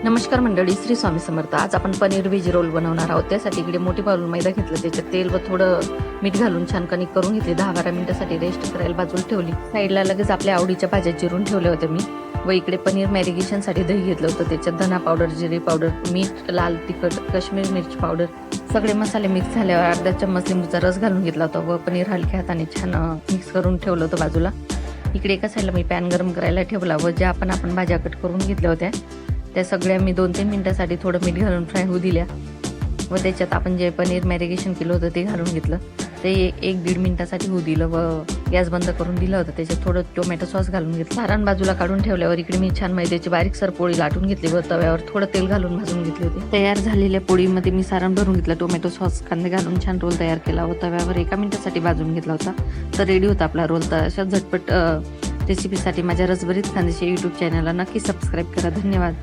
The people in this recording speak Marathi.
नमस्कार मंडळी, श्री स्वामी समर्थ. आज आपण पनीर व्हेज रोल बनवणार आहोत. त्यासाठी इकडे मोठी बाउल मैदा घेतलं, त्याच्यात तेल व थोडं मीठ घालून छान कणिक करून घेतली. 10-12 मिनिटासाठी रेस्ट करायला बाजूला ठेवली. साईडला लगेच आपल्या आवडीच्या भाज्या चिरून ठेवल्या होत्या मी. व इकडे पनीर मॅरिनेशनसाठी दही घेतलं होतं. त्याच्यात धना पावडर, जिरे पावडर, मीठ, लाल तिखट, काश्मीर मिरची पावडर, सगळे मसाले मिक्स झाल्यावर अर्धा चम्मच लिंबूचा रस घालून घेतला होता व पनीर हलक्या हाताने छान मिक्स करून ठेवलं होतं बाजूला. इकडे एका साईडला मी पॅन गरम करायला ठेवला व ज्या आपण भाज्या कट करून घेतल्या होत्या त्या सगळ्या मी 2-3 मिनिटासाठी थोडं मीठ घालून फ्राय होऊ दिल्या व त्याच्यात आपण जे पनीर मॅरिनेशन केलं होतं ते घालून घेतलं. ते 1-1.5 मिनिटासाठी होऊ दिलं व गॅस बंद करून दिलं होतं. त्याच्यात थोडं टोमॅटो सॉस घालून घेतलं. सारण बाजूला काढून ठेवल्यावर इकडे मी छान मैद्याची बारीकसर पोळी लाटून घेतली व तव्यावर थोडं तेल घालून भाजून घेतली होती. तयार झालेल्या पोळीमध्ये मी सारण भरून घेतलं. टोमॅटो सॉस, कांदे घालून छान रोल तयार केला व तव्यावर 1 मिनिटासाठी भाजून घेतला होता. तर रेडी होता आपला रोल. तर अशा झटपट रेसिपीसाठी माझ्या रसभरीत खानदेशी यूट्यूब चॅनलला नक्की सबस्क्राईब करा. धन्यवाद.